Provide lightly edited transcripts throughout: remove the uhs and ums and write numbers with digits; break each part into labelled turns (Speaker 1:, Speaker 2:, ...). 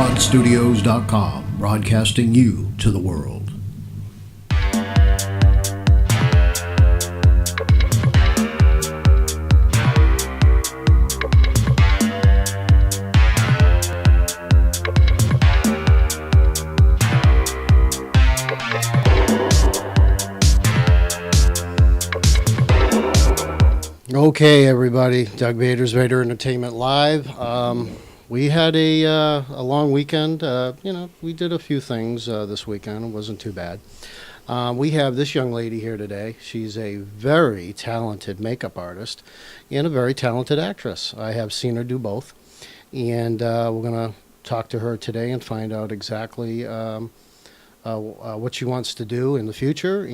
Speaker 1: SpotStudios.com, broadcasting you to the world. Okay, everybody. Doug Vater's Vater Entertainment Live. We had a long weekend. We did a few things this weekend. It wasn't too bad. We have this young lady here today. She's a very talented makeup artist and a very talented actress. I have seen her do both. And we're going to talk to her today and find out exactly what she wants to do in the future.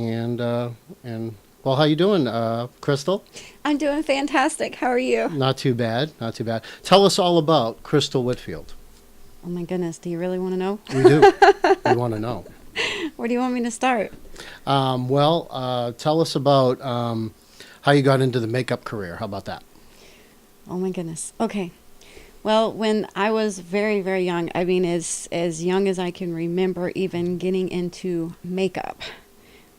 Speaker 1: Well, how you doing, Krystal?
Speaker 2: I'm doing fantastic. How are you?
Speaker 1: Not too bad, not too bad. Tell us all about Krystal Whitfield.
Speaker 2: Oh my goodness, do you really want to know?
Speaker 1: We do. We want to know.
Speaker 2: Where do you want me to start?
Speaker 1: Tell us about how you got into the makeup career. How about that?
Speaker 2: Oh my goodness. Okay. Well, when I was very, very young, I mean, as young as I can remember even getting into makeup,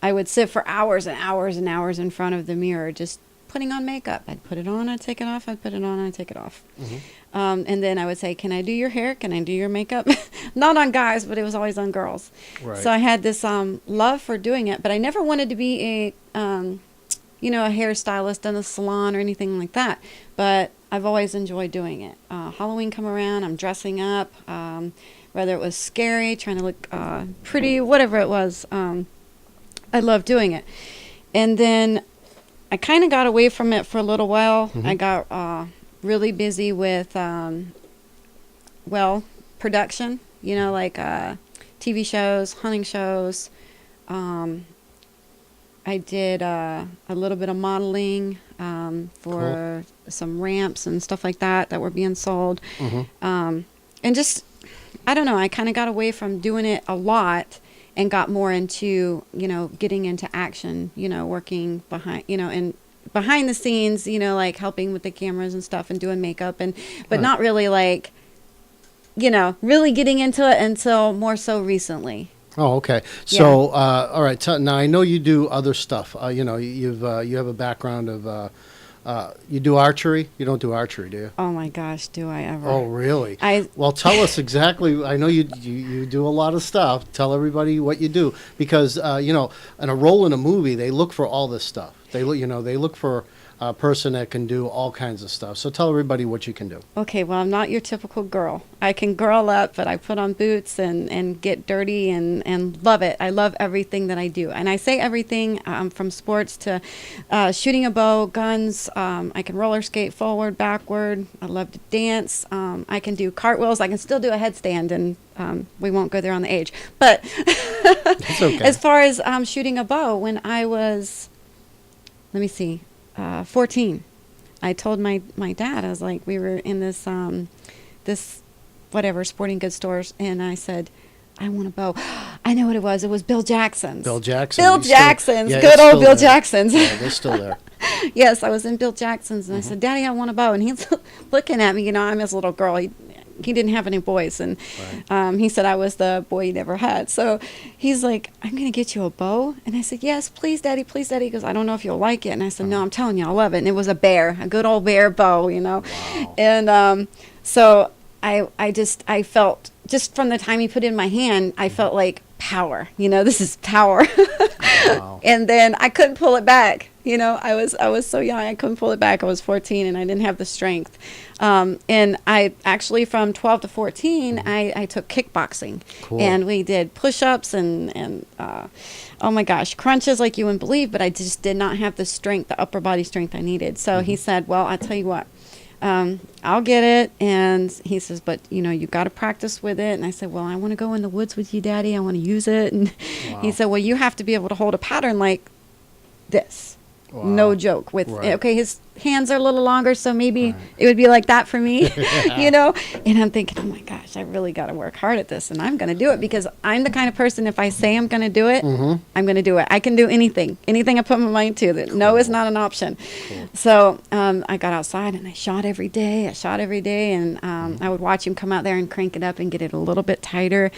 Speaker 2: I would sit for hours and hours and hours in front of the mirror just putting on makeup. I'd put it on, I'd take it off, I'd put it on, I'd take it off. Mm-hmm. And then I would say, can I do your hair? Can I do your makeup? Not on guys, but it was always on girls. Right. So I had this love for doing it, but I never wanted to be a hairstylist in a salon or anything like that. But I've always enjoyed doing it. Halloween come around, I'm dressing up, whether it was scary, trying to look pretty, whatever it was. I love doing it. And then I kind of got away from it for a little while. Mm-hmm. I got really busy with, production, like TV shows, hunting shows. I did a little bit of modeling for some ramps and stuff like that were being sold. Mm-hmm. And just, I don't know, I kind of got away from doing it a lot and got more into, getting into action, working behind, and behind the scenes, like helping with the cameras and stuff and doing makeup but not really really getting into it until more so recently.
Speaker 1: Oh, okay. So, all right. Now I know you do other stuff. You have a background of, you do archery? You don't do archery, do you?
Speaker 2: Oh my gosh, do I ever?
Speaker 1: Oh, really? Well, tell us exactly. I know you do a lot of stuff. Tell everybody what you do because in a role in a movie, they look for all this stuff. They look for a person that can do all kinds of stuff. So tell everybody what you can do. Okay,
Speaker 2: well, I'm not your typical girl. I can girl up, but I put on boots and get dirty and love it. I love everything that I do. And I say everything from sports to shooting a bow, guns. I can roller skate forward, backward. I love to dance. I can do cartwheels. I can still do a headstand, and we won't go there on the age. But
Speaker 1: That's okay.
Speaker 2: As far as shooting a bow, when I was, 14, I told my dad, I was like, we were in this sporting goods stores, and I said, I want a bow. I know what it was. It was Bill Jackson's.
Speaker 1: Bill Jackson.
Speaker 2: Bill Jackson's. Good old Bill Jackson's.
Speaker 1: Yeah, they're still there.
Speaker 2: Yes, I was in Bill Jackson's, and I said, Daddy, I want a bow. And he's looking at me, I'm his little girl. He didn't have any boys, and he said I was the boy he never had. So he's like, I'm going to get you a bow. And I said, yes, please, Daddy, because I don't know if you'll like it. And I said, no, I'm telling you, I'll love it. And it was a good old bear bow, Wow. And so I felt, just from the time he put it in my hand, I felt like power. This is power. Wow. And then I couldn't pull it back. I was so young, I couldn't pull it back. I was 14 and I didn't have the strength. And I actually, from 12 to 14, I took kickboxing. Cool. And we did push-ups and oh my gosh, crunches like you wouldn't believe, but I just did not have the strength, the upper body strength I needed. So he said, well, I'll tell you what, I'll get it. And he says, but you got to practice with it. And I said, well, I want to go in the woods with you, Daddy. I want to use it. And he said, well, you have to be able to hold a pattern like this. Wow. No joke. With okay, hands are a little longer, so maybe it would be like that for me, you know? And I'm thinking, oh my gosh, I really got to work hard at this, and I'm going to do it because I'm the kind of person, if I say I'm going to do it, I'm going to do it. I can do anything I put my mind to. That no is not an option. So I got outside and I shot every day. And I would watch him come out there and crank it up and get it a little bit tighter.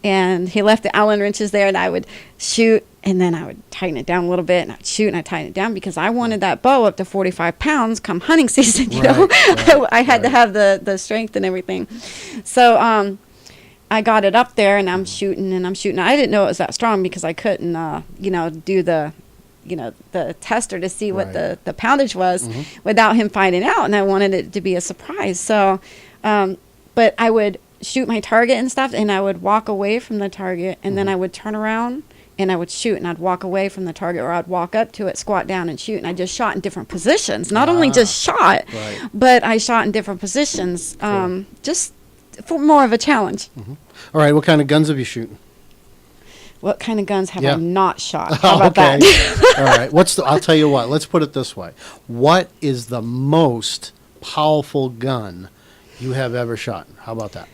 Speaker 2: And he left the Allen wrenches there, and I would shoot, and then I would tighten it down a little bit, and I'd shoot, and I'd tighten it down because I wanted that bow up to 45 pounds come hunting season, you know. I had to have the strength and everything. So I got it up there, and I'm shooting. I didn't know it was that strong because I couldn't, do the tester to see what the poundage was without him finding out, and I wanted it to be a surprise. So, but I would shoot my target and stuff, and I would walk away from the target, and then I would turn around and I would shoot, and I'd walk away from the target, or I'd walk up to it, squat down and shoot. And I just shot in different positions. Not only just shot, but I shot in different positions, just for more of a challenge.
Speaker 1: All right, what kind of guns have you shooting?
Speaker 2: What kind of guns have I not shot? How about that?
Speaker 1: All right, I'll tell you what, let's put it this way. What is the most powerful gun you have ever shot? How about that?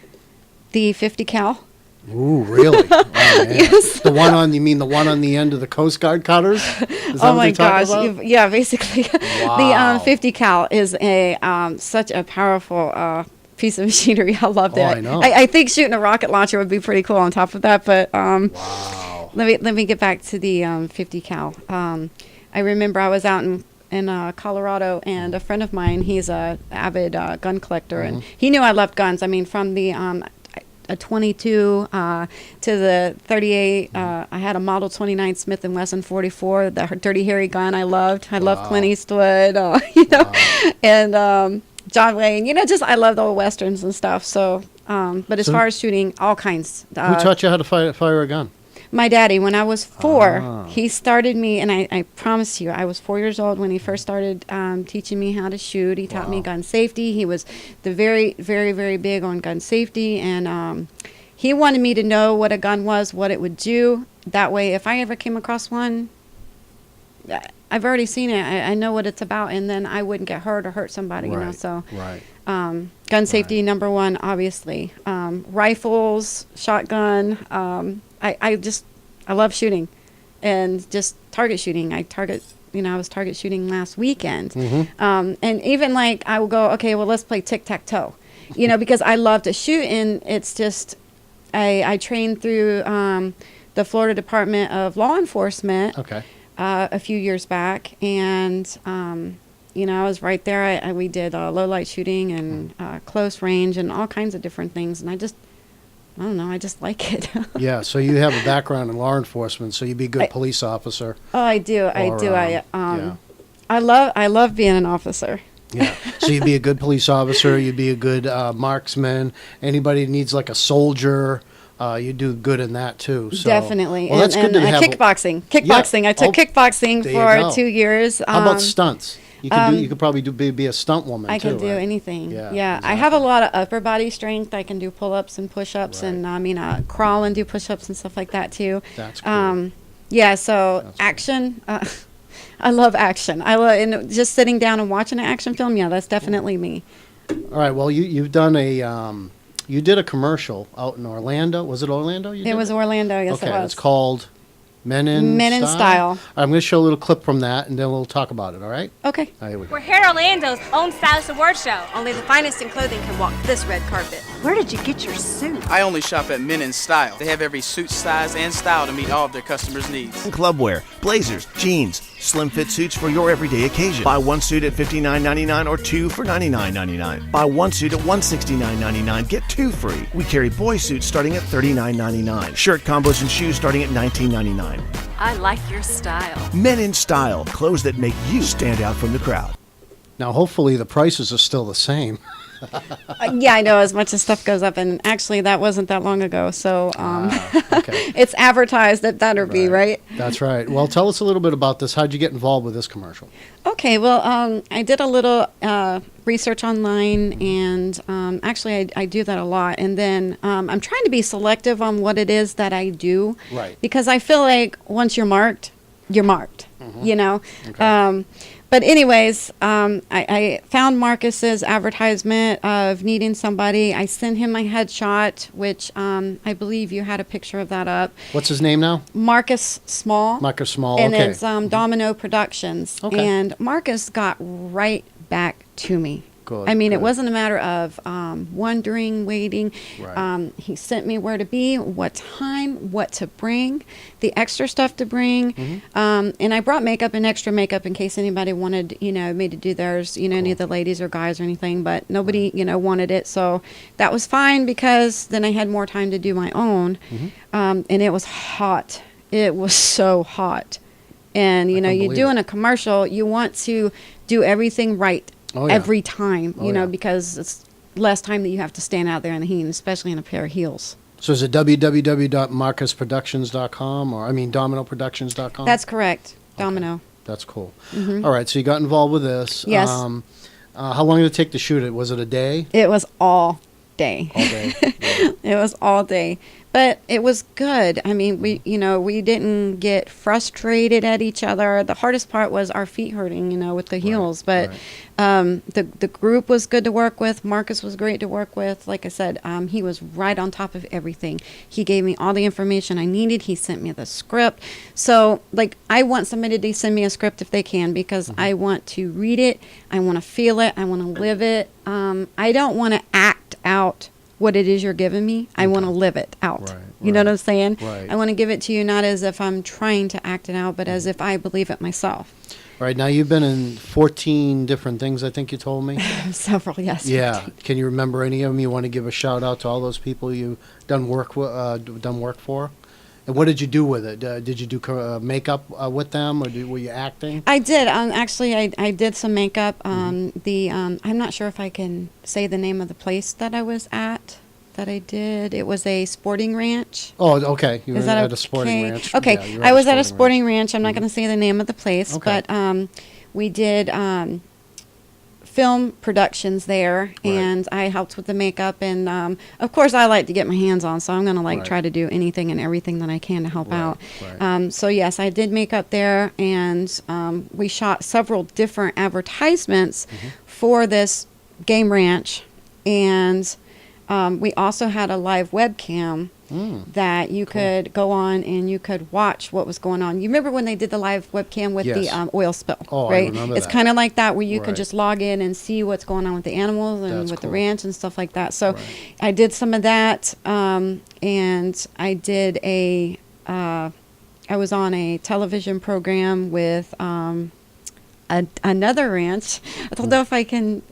Speaker 2: The 50 cal.
Speaker 1: Ooh, really? Oh, man.
Speaker 2: Yes.
Speaker 1: You mean the one on the end of the Coast Guard cutters? Is that
Speaker 2: Oh
Speaker 1: what
Speaker 2: my
Speaker 1: you're talking
Speaker 2: gosh!
Speaker 1: about?
Speaker 2: Yeah, basically,
Speaker 1: Wow.
Speaker 2: the 50 cal is a such a powerful piece of machinery. I love that.
Speaker 1: I know.
Speaker 2: I think shooting a rocket launcher would be pretty cool on top of that. But
Speaker 1: Wow.
Speaker 2: let me get back to the 50 cal. I remember I was out in Colorado, and a friend of mine, he's a avid gun collector, and he knew I loved guns. I mean, from the a 22 to the 38. I had a Model 29 Smith & Wesson 44, the Dirty Harry gun I loved. I loved Clint Eastwood, and John Wayne. Just I love the old westerns and stuff. So, but as far as shooting, all kinds.
Speaker 1: Who taught you how to fire a gun?
Speaker 2: My daddy, when I was 4, he started me, and I promise you, I was 4 years old when he first started teaching me how to shoot. He taught me gun safety. He was very, very, very big on gun safety, and he wanted me to know what a gun was, what it would do. That way, if I ever came across one, I've already seen it. I know what it's about, and then I wouldn't get hurt or hurt somebody, So, gun safety, number one, obviously. Rifles, shotgun. I love shooting, and just target shooting. I was target shooting last weekend. And even I will go, okay, well, let's play tic-tac-toe, because I love to shoot, and it's just, I trained through the Florida Department of Law Enforcement a few years back, and I was right there. We did low light shooting and close range and all kinds of different things, and I don't know, I just like it.
Speaker 1: Yeah, so you have a background in law enforcement, so you'd be a good police officer.
Speaker 2: Oh, I do. I love being an officer.
Speaker 1: Yeah, so you'd be a good police officer, you'd be a good marksman. Anybody that needs a soldier, you do good in that too. So.
Speaker 2: Definitely.
Speaker 1: Well, that's good to have.
Speaker 2: Kickboxing. Yeah. I took kickboxing for 2 years.
Speaker 1: How about stunts? You could probably be a stunt woman too.
Speaker 2: I can do
Speaker 1: right?
Speaker 2: anything. Yeah.
Speaker 1: Exactly.
Speaker 2: I have a lot of upper body strength. I can do pull-ups and push-ups, and crawl and do push-ups and stuff like that too.
Speaker 1: That's cool.
Speaker 2: So that's action. I love action. And just sitting down and watching an action film. Yeah, that's definitely me.
Speaker 1: All right. Well, you've done you did a commercial out in Orlando. Was it Orlando?
Speaker 2: It was Orlando. Yes, it was.
Speaker 1: It's called Men in
Speaker 2: Style.
Speaker 1: I'm going to show a little clip from that, and then we'll talk about it, all right?
Speaker 2: Okay.
Speaker 1: All right, here we go.
Speaker 3: We're here at Orlando's own Stylist Award Show.
Speaker 4: Only the finest in clothing can walk this red carpet.
Speaker 5: Where did you get your suit?
Speaker 6: I only shop at Men in Style. They have every suit size and style to meet all of their customers' needs.
Speaker 7: Clubwear, blazers, jeans, slim fit suits for your everyday occasion. Buy one suit at $59.99 or two for $99.99. Buy one suit at $169.99, get two free. We carry boy suits starting at $39.99. Shirt combos and shoes starting at $19.99.
Speaker 5: I like your style.
Speaker 7: Men in Style, clothes that make you stand out from the crowd.
Speaker 1: Now, hopefully the prices are still the same.
Speaker 2: Yeah, I know, as much as stuff goes up, and actually that wasn't that long ago, so
Speaker 1: Okay.
Speaker 2: it's advertised that better be, right?
Speaker 1: That's right. Well, tell us a little bit about this. How'd you get involved with this commercial?
Speaker 2: Okay, well, I did a little research online, and actually I do that a lot, and then I'm trying to be selective on what it is that I do,
Speaker 1: Right.
Speaker 2: because I feel like once you're marked, you know.
Speaker 1: Okay.
Speaker 2: But anyways, I found Marcus's advertisement of needing somebody. I sent him my headshot, which I believe you had a picture of that up.
Speaker 1: What's his name now?
Speaker 2: Marcus Small.
Speaker 1: Marcus Small.
Speaker 2: And
Speaker 1: Okay.
Speaker 2: it's Domino Productions.
Speaker 1: Okay.
Speaker 2: And Marcus got right back to me.
Speaker 1: Good,
Speaker 2: I mean, it
Speaker 1: good.
Speaker 2: wasn't a matter of wondering, waiting.
Speaker 1: Right.
Speaker 2: He sent me where to be, what time, what to bring, the extra stuff to bring. And I brought makeup and extra makeup in case anybody wanted, me to do theirs, any of the ladies or guys or anything. But nobody, wanted it. So that was fine because then I had more time to do my own. And it was hot. It was so hot. And, you
Speaker 1: believe
Speaker 2: doing
Speaker 1: it.
Speaker 2: a commercial, you want to do everything right.
Speaker 1: Oh, yeah.
Speaker 2: Every time,
Speaker 1: Oh, yeah.
Speaker 2: because it's less time that you have to stand out there in the heat, especially in a pair of heels.
Speaker 1: So is it www.marcusproductions.com or dominoproductions.com?
Speaker 2: That's correct. Domino.
Speaker 1: That's cool. All right, so you got involved with this.
Speaker 2: Yes.
Speaker 1: How long did it take to shoot it? Was it a day?
Speaker 2: It was all day.
Speaker 1: All day.
Speaker 2: It was all day. But it was good. I mean, we didn't get frustrated at each other. The hardest part was our feet hurting, with the heels. But the group was good to work with. Marcus was great to work with. Like I said, he was right on top of everything. He gave me all the information I needed. He sent me the script. So, I want somebody to send me a script if they can because I want to read it. I want to feel it. I want to live it. I don't want to act out what it is you're giving me. I want to live it out.
Speaker 1: Right,
Speaker 2: You know what I'm saying?
Speaker 1: Right.
Speaker 2: I want to give it to you not as if I'm trying to act it out, but as if I believe it myself.
Speaker 1: All right, now you've been in 14 different things, I think you told me.
Speaker 2: Several, yes.
Speaker 1: Yeah. Can you remember any of them? You want to give a shout out to all those people you done work for? And what did you do with it? Did you do makeup with them, or were you acting?
Speaker 2: I did. Actually, I did some makeup. I'm not sure if I can say the name of the place that I was at. That I did. It was a sporting ranch.
Speaker 1: Oh, okay. You
Speaker 2: Is
Speaker 1: were
Speaker 2: that
Speaker 1: at a sporting ranch.
Speaker 2: Okay,
Speaker 1: Yeah, you were
Speaker 2: I was at a sporting ranch. I'm not going to say the name of the place,
Speaker 1: Okay.
Speaker 2: but we did film productions there, and I helped with the makeup. And of course, I like to get my hands on, so I'm going to
Speaker 1: Right.
Speaker 2: try to do anything and everything that I can to help
Speaker 1: Right,
Speaker 2: out.
Speaker 1: right.
Speaker 2: So yes, I did makeup there, and we shot several different advertisements for this game ranch, and we also had a live webcam that you could go on and you could watch what was going on. You remember when they did the live webcam with
Speaker 1: Yes.
Speaker 2: the oil spill,
Speaker 1: Oh, I
Speaker 2: right?
Speaker 1: remember
Speaker 2: It's
Speaker 1: that.
Speaker 2: kind of like that where you
Speaker 1: Right.
Speaker 2: could just log in and see what's going on with the animals and
Speaker 1: That's
Speaker 2: with the
Speaker 1: cool.
Speaker 2: ranch and stuff like that. So
Speaker 1: Right.
Speaker 2: I did some of that, and I did I was on a television program with another ranch. I don't know if I can,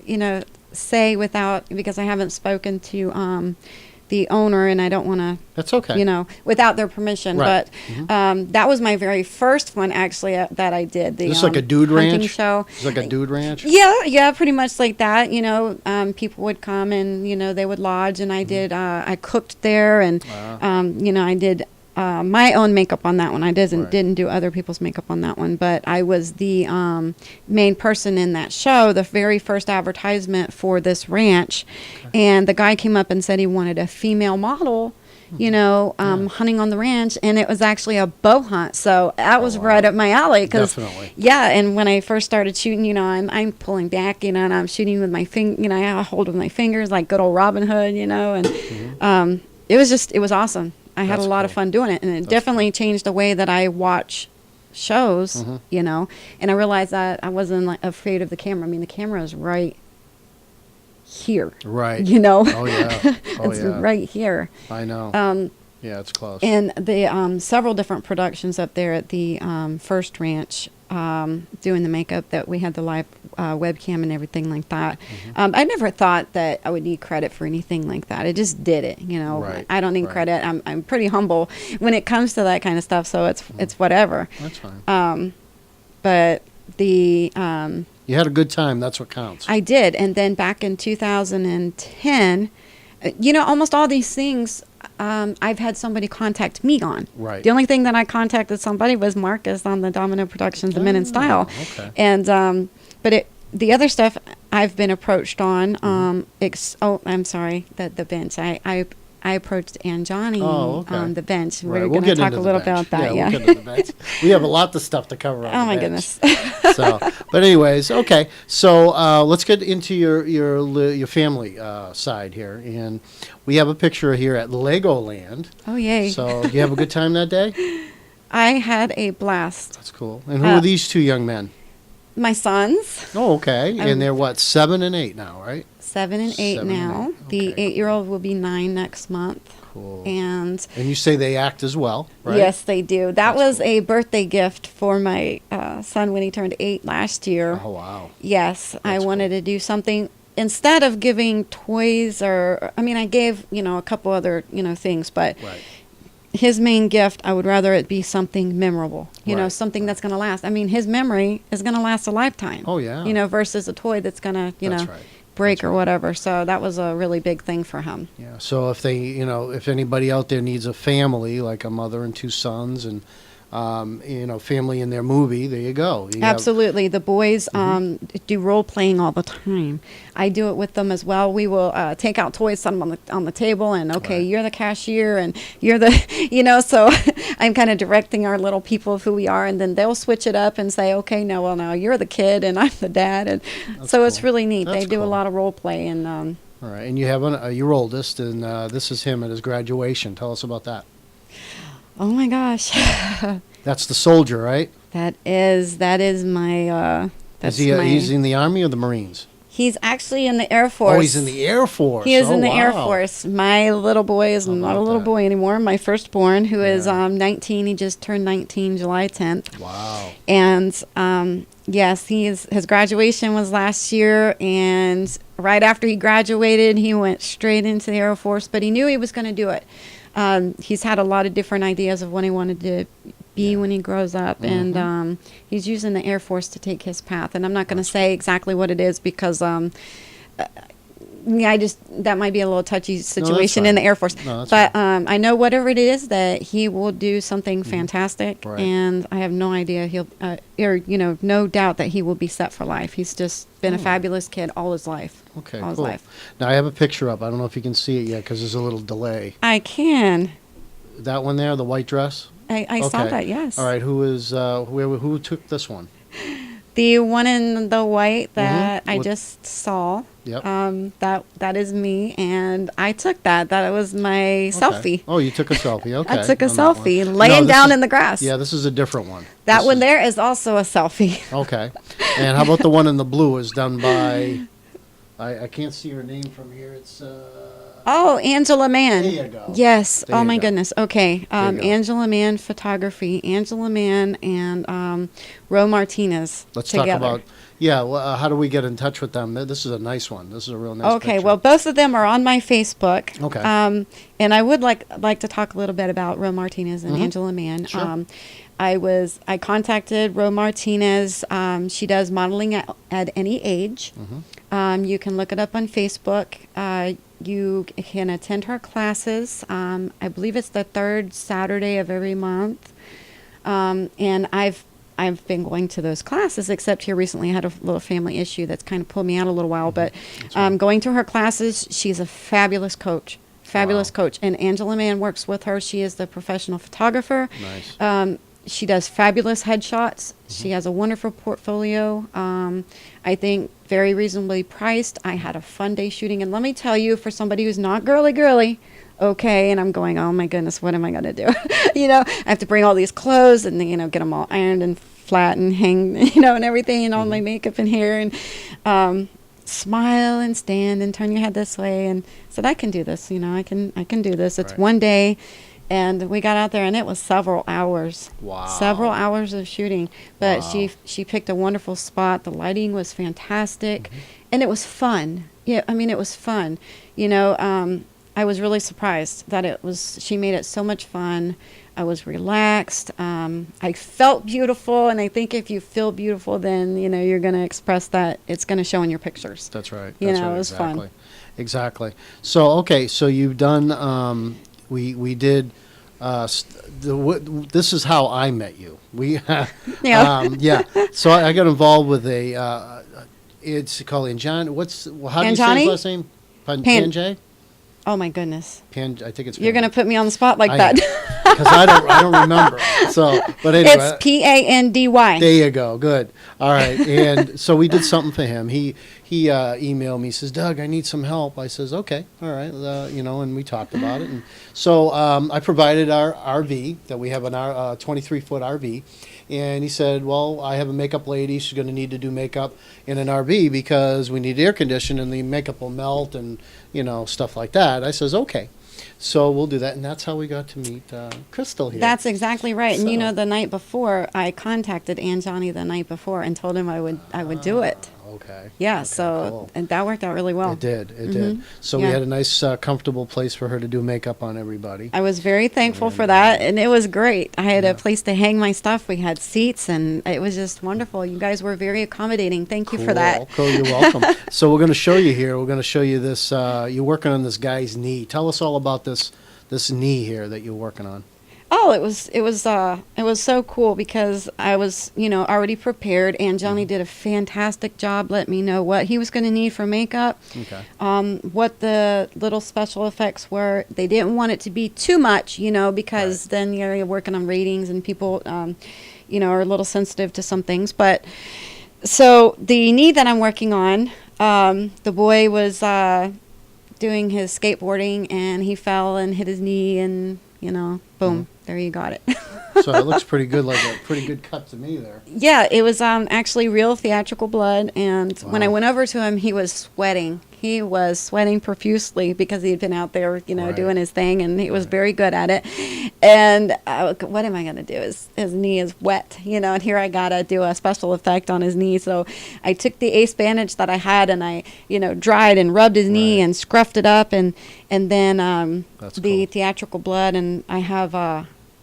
Speaker 2: say without, because I haven't spoken to the owner, and I don't want to,
Speaker 1: That's okay.
Speaker 2: without their permission.
Speaker 1: Right.
Speaker 2: But that was my very first one, actually, that I did. The
Speaker 1: Is this like a dude
Speaker 2: hunting
Speaker 1: ranch?
Speaker 2: show.
Speaker 1: It's like a dude ranch?
Speaker 2: Yeah, pretty much like that. People would come and they would lodge, and I did. I cooked there, and I did my own makeup on that one. I didn't do other people's makeup on that one, but I was the main person in that show, the very first advertisement for this ranch. And the guy came up and said he wanted a female model, hunting on the ranch, and it was actually a bow hunt. So that was right up my alley.
Speaker 1: Definitely.
Speaker 2: Yeah, and when I first started shooting, I'm pulling back, and I'm shooting with my finger, I have a hold with my fingers like good old Robin Hood, and it was awesome. I had
Speaker 1: That's
Speaker 2: a lot of
Speaker 1: cool.
Speaker 2: fun doing it, and it definitely changed the way that I watch shows, and I realized that I wasn't afraid of the camera. I mean, the camera is right here.
Speaker 1: Right.
Speaker 2: Oh
Speaker 1: yeah. Oh,
Speaker 2: it's
Speaker 1: yeah.
Speaker 2: right here.
Speaker 1: I know. Yeah, it's close.
Speaker 2: And the several different productions up there at the first ranch, doing the makeup, that we had the live webcam and everything like that. I never thought that I would need credit for anything like that. I just did it,
Speaker 1: Right,
Speaker 2: I don't need
Speaker 1: right.
Speaker 2: credit. I'm pretty humble when it comes to that kind of stuff, so it's whatever.
Speaker 1: That's fine.
Speaker 2: But the
Speaker 1: You had a good time. That's what counts.
Speaker 2: I did, and then back in 2010, almost all these things I've had somebody contact me on.
Speaker 1: Right.
Speaker 2: The only thing that I contacted somebody was Marcus on the Domino Productions, the Men in Style.
Speaker 1: Okay.
Speaker 2: And but the other stuff I've been approached on. I'm sorry, the bench. I I approached Aunt Johnny
Speaker 1: okay.
Speaker 2: on the bench.
Speaker 1: Right,
Speaker 2: We're
Speaker 1: we'll
Speaker 2: going to
Speaker 1: get
Speaker 2: talk
Speaker 1: into
Speaker 2: a
Speaker 1: the
Speaker 2: little
Speaker 1: bench.
Speaker 2: about that.
Speaker 1: We'll get into the bench. We have a lot of stuff to cover on
Speaker 2: Oh
Speaker 1: the
Speaker 2: my
Speaker 1: bench.
Speaker 2: goodness.
Speaker 1: But anyways, okay. So let's get into your family side here, and we have a picture here at Legoland.
Speaker 2: Oh yay!
Speaker 1: So you have a good time that day?
Speaker 2: I had a blast.
Speaker 1: That's cool. And who are these two young men?
Speaker 2: My sons,
Speaker 1: Oh, okay. And they're what, 7 and 8 now, right?
Speaker 2: 7 and 8
Speaker 1: 7 and
Speaker 2: now.
Speaker 1: 8.
Speaker 2: The
Speaker 1: Okay,
Speaker 2: 8-year-old will be 9 next month.
Speaker 1: Cool.
Speaker 2: And
Speaker 1: And you say they act as well, right?
Speaker 2: yes, they do. That
Speaker 1: That's
Speaker 2: was
Speaker 1: cool.
Speaker 2: a birthday gift for my son when he turned 8 last year.
Speaker 1: Oh, wow.
Speaker 2: Yes, I
Speaker 1: That's
Speaker 2: wanted to do something instead of giving toys I gave, a couple other, things, but
Speaker 1: Right.
Speaker 2: his main gift, I would rather it be something memorable,
Speaker 1: Right,
Speaker 2: something that's going to last. I mean, his memory is going to last a lifetime.
Speaker 1: Oh, yeah.
Speaker 2: Versus a toy that's going to,
Speaker 1: That's right.
Speaker 2: break
Speaker 1: That's
Speaker 2: or
Speaker 1: right.
Speaker 2: whatever. So that was a really big thing for him.
Speaker 1: Yeah. So if they, if anybody out there needs a family, like a mother and 2 sons and, family in their movie, there you go. You have-
Speaker 2: Absolutely. The boys do role playing all the time. I do it with them as well. We will take out toys, set them on the table, and okay,
Speaker 1: Right.
Speaker 2: you're the cashier, and you're the, so I'm kind of directing our little people of who we are, and then they'll switch it up and say, okay, no, you're the kid, and I'm the dad, and so it's
Speaker 1: cool.
Speaker 2: really neat.
Speaker 1: That's
Speaker 2: They do a
Speaker 1: cool.
Speaker 2: lot of role play, and
Speaker 1: All right. And you have your oldest, and this is him at his graduation. Tell us about that.
Speaker 2: oh my gosh,
Speaker 1: That's the soldier, right?
Speaker 2: that is my. That's
Speaker 1: He's in the Army or the Marines?
Speaker 2: He's actually in the Air Force.
Speaker 1: Oh, he's in the Air Force.
Speaker 2: He is
Speaker 1: Oh,
Speaker 2: in the Air
Speaker 1: wow.
Speaker 2: Force. My little boy is
Speaker 1: How
Speaker 2: not a
Speaker 1: about
Speaker 2: little
Speaker 1: that?
Speaker 2: boy anymore. My firstborn, who is
Speaker 1: Yeah.
Speaker 2: 19. He just turned 19 July 10th.
Speaker 1: Wow.
Speaker 2: And yes, his graduation was last year. And right after he graduated, he went straight into the Air Force. But he knew he was going to do it. He's had a lot of different ideas of what he wanted to be when he grows up,
Speaker 1: Mm-hmm.
Speaker 2: and he's using the Air Force to take his path. And I'm not going to say exactly what it is because that might be a little touchy situation in the
Speaker 1: fine.
Speaker 2: Air Force.
Speaker 1: No, that's
Speaker 2: but
Speaker 1: fine.
Speaker 2: I know whatever it is that he will do something fantastic,
Speaker 1: Right.
Speaker 2: and I have no idea no doubt that he will be set for life. He's just been a fabulous kid all his life.
Speaker 1: Okay,
Speaker 2: all his
Speaker 1: cool.
Speaker 2: life.
Speaker 1: Now, I have a picture up. I don't know if you can see it yet because there's a little delay.
Speaker 2: I can.
Speaker 1: That one there, the white dress?
Speaker 2: I saw
Speaker 1: Okay.
Speaker 2: that. Yes.
Speaker 1: All right, who took this one?
Speaker 2: The one in the white that I
Speaker 1: With-
Speaker 2: just saw.
Speaker 1: Yep.
Speaker 2: That is me, and I took that. That was my selfie.
Speaker 1: Oh, you took a selfie. Okay.
Speaker 2: I took a
Speaker 1: on that one.
Speaker 2: selfie
Speaker 1: No,
Speaker 2: laying
Speaker 1: this
Speaker 2: down
Speaker 1: is-
Speaker 2: in the grass.
Speaker 1: Yeah, this is a different one.
Speaker 2: That
Speaker 1: This
Speaker 2: one
Speaker 1: is-
Speaker 2: there is also a selfie.
Speaker 1: Okay. And how about the one in the blue is done by, I can't see her name from here. It's,
Speaker 2: Oh, Angela Mann.
Speaker 1: There you go.
Speaker 2: Yes.
Speaker 1: There
Speaker 2: Oh
Speaker 1: you
Speaker 2: my
Speaker 1: go.
Speaker 2: goodness. Okay.
Speaker 1: you go.
Speaker 2: Angela Mann photography. Angela Mann and Ro Martinez
Speaker 1: let's
Speaker 2: together.
Speaker 1: talk about, how do we get in touch with them? This is a nice one. This is a real nice
Speaker 2: Okay,
Speaker 1: picture.
Speaker 2: well, both of them are on my Facebook.
Speaker 1: Okay.
Speaker 2: And I would like to talk a little bit about Ro Martinez and Angela Mann.
Speaker 1: Sure.
Speaker 2: I contacted Ro Martinez. She does modeling at any age. You can look it up on Facebook. You can attend her classes. I believe it's the third Saturday of every month. And I've been going to those classes, except here recently I had a little family issue that's kind of pulled me out a little while. But going to her classes, she's a fabulous coach. Fabulous coach. And Angela Mann works with her. She is the professional photographer.
Speaker 1: Nice.
Speaker 2: She does fabulous headshots. She has a wonderful portfolio. I think very reasonably priced. I had a fun day shooting. And let me tell you, for somebody who's not girly, okay, and I'm going, oh my goodness, what am I going to do? I have to bring all these clothes and, get them all ironed and flat and hang, and everything, and all my makeup and hair, and smile and stand and turn your head this way. And said, I can do this, I can do this. It's
Speaker 1: Right.
Speaker 2: one day. And we got out there, and it was several hours.
Speaker 1: Wow.
Speaker 2: Several hours of shooting. But
Speaker 1: Wow.
Speaker 2: she picked a wonderful spot. The lighting was fantastic, and it was fun. Yeah, it was fun. I was really surprised that she made it so much fun. I was relaxed. I felt beautiful, and I think if you feel beautiful, then, you're going to express that. It's going to show in your pictures.
Speaker 1: That's right.
Speaker 2: You
Speaker 1: That's
Speaker 2: know,
Speaker 1: right.
Speaker 2: it was
Speaker 1: exactly.
Speaker 2: fun.
Speaker 1: Exactly. So, okay, so you've done, we did, this is how I met you.
Speaker 2: Yeah.
Speaker 1: So I got involved with it's called Anjan. How do you say
Speaker 2: Anjani?
Speaker 1: his last name?
Speaker 2: Pan-
Speaker 1: Panjay?
Speaker 2: Oh my goodness.
Speaker 1: I think it's.
Speaker 2: You're going to put me on the spot like
Speaker 1: I
Speaker 2: that.
Speaker 1: because I don't remember. So, but anyway,
Speaker 2: It's Pandy.
Speaker 1: there you go. Good. All right. And so we did something for him. He emailed me. Says, Doug, I need some help. I says, okay. All right. And we talked about it. And so I provided our RV that we have an 23-foot RV. And he said, well, I have a makeup lady. She's going to need to do makeup in an RV because we need air conditioning and the makeup will melt and, stuff like that. I says, okay. So we'll do that. And that's how we got to meet Krystal here.
Speaker 2: That's exactly right.
Speaker 1: So-
Speaker 2: And the night before, I contacted Johnny the night before and told him I would do it.
Speaker 1: Okay.
Speaker 2: Yeah,
Speaker 1: Okay,
Speaker 2: so
Speaker 1: cool.
Speaker 2: and that worked out really well.
Speaker 1: It did. So we
Speaker 2: Yeah.
Speaker 1: had a nice, comfortable place for her to do makeup on everybody.
Speaker 2: I was very thankful for that, and it was great. I had a place to hang my stuff. We had seats, and it was just wonderful. You guys were very accommodating. Thank you for that.
Speaker 1: Cool, you're welcome. So we're going to show you here. We're going to show you this. You're working on this guy's knee. Tell us all about this knee here that you're working on.
Speaker 2: Oh, it was so cool because I was, already prepared, and Johnny did a fantastic job. Let me know what he was going to need for makeup.
Speaker 1: Okay.
Speaker 2: What the little special effects were. They didn't want it to be too much, because
Speaker 1: Right.
Speaker 2: then you're working on ratings and people, are a little sensitive to some things. But so the knee that I'm working on, the boy was doing his skateboarding and he fell and hit his knee and, boom, there you got it.
Speaker 1: So it looks pretty good, like a pretty good cut to me there.
Speaker 2: Yeah, it was actually real theatrical blood, and when I
Speaker 1: Wow.
Speaker 2: went over to him, he was sweating. He was sweating profusely because he had been out there,
Speaker 1: Right.
Speaker 2: doing his thing, and he was
Speaker 1: Right.
Speaker 2: very good at it. And what am I going to do? His knee is wet, and here I got to do a special effect on his knee. So I took the ace bandage that I had, and I, dried and rubbed his knee
Speaker 1: Right.
Speaker 2: and scruffed it up, and then
Speaker 1: That's
Speaker 2: the
Speaker 1: cool.
Speaker 2: theatrical blood, and I have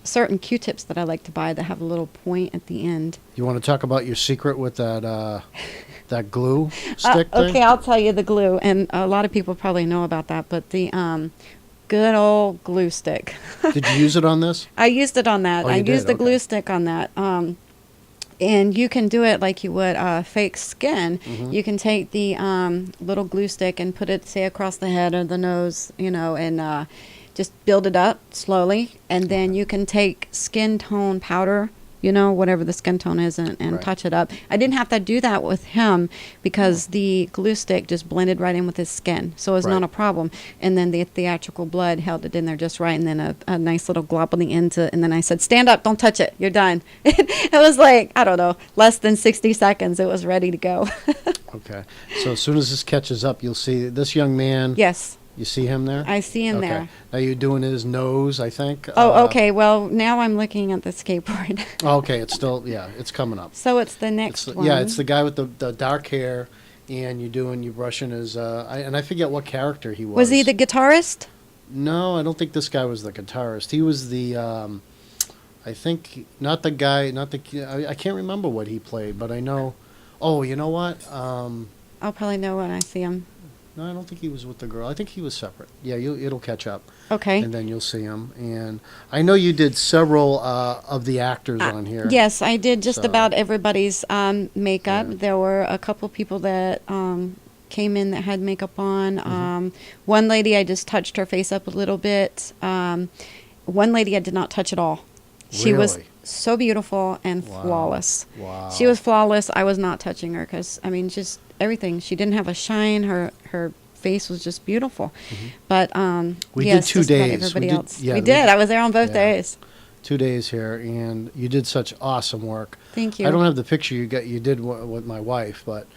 Speaker 2: certain Q-tips that I like to buy that have a little point at the end.
Speaker 1: You want to talk about your secret with that glue stick thing?
Speaker 2: Okay, I'll tell you the glue, and a lot of people probably know about that, but the good old glue stick.
Speaker 1: Did you use it on this?
Speaker 2: I used it on that.
Speaker 1: Oh,
Speaker 2: I
Speaker 1: you did?
Speaker 2: used the glue
Speaker 1: Okay.
Speaker 2: stick on that. And you can do it like you would fake skin.
Speaker 1: Mm-hmm.
Speaker 2: You can take the little glue stick and put it, say, across the head or the nose, and just build it up slowly. And then you can take skin tone powder, whatever the skin tone is, and
Speaker 1: Right.
Speaker 2: touch it up. I didn't have to do that with him because the glue stick just blended right in with his skin. So it was
Speaker 1: Right.
Speaker 2: not a problem. And then the theatrical blood held it in there just right. And then a nice little glob on the end. And then I said, stand up, don't touch it. You're done. It was like, I don't know, less than 60 seconds. It was ready to go.
Speaker 1: Okay. So as soon as this catches up, you'll see this young man.
Speaker 2: Yes,
Speaker 1: You see him there?
Speaker 2: I see him
Speaker 1: Okay.
Speaker 2: there.
Speaker 1: Now you're doing his nose, I think.
Speaker 2: Oh, okay. Well, now I'm looking at the skateboard.
Speaker 1: Okay, it's still, it's coming up.
Speaker 2: So it's the next one.
Speaker 1: Yeah, it's the guy with the dark hair, and you're brushing his. I forget what character he was.
Speaker 2: Was he the guitarist?
Speaker 1: No, I don't think this guy was the guitarist. He was the. I think not the guy, not the. I can't remember what he played, but I know. Oh, you know what?
Speaker 2: I'll probably know when I see him.
Speaker 1: No, I don't think he was with the girl. I think he was separate. Yeah, it'll catch up,
Speaker 2: Okay.
Speaker 1: and then you'll see him. And I know you did several of the actors on here.
Speaker 2: Yes, I did just
Speaker 1: So-
Speaker 2: about everybody's makeup.
Speaker 1: Yeah.
Speaker 2: There were a couple people that came in that had makeup on.
Speaker 1: Mm-hmm.
Speaker 2: One lady, I just touched her face up a little bit. One lady, I did not touch at all. She was
Speaker 1: Really?
Speaker 2: so beautiful and
Speaker 1: Wow.
Speaker 2: flawless.
Speaker 1: Wow.
Speaker 2: She was flawless. I was not touching her because, just everything. She didn't have a shine. Her face was just beautiful. But
Speaker 1: We
Speaker 2: yes,
Speaker 1: did 2
Speaker 2: just about
Speaker 1: days.
Speaker 2: everybody
Speaker 1: We did-
Speaker 2: else.
Speaker 1: yeah,
Speaker 2: we
Speaker 1: we
Speaker 2: did.
Speaker 1: did-
Speaker 2: I was there on both
Speaker 1: yeah.
Speaker 2: days.
Speaker 1: 2 days here, and you did such awesome work.
Speaker 2: Thank you.
Speaker 1: I don't have the picture you did with my wife, but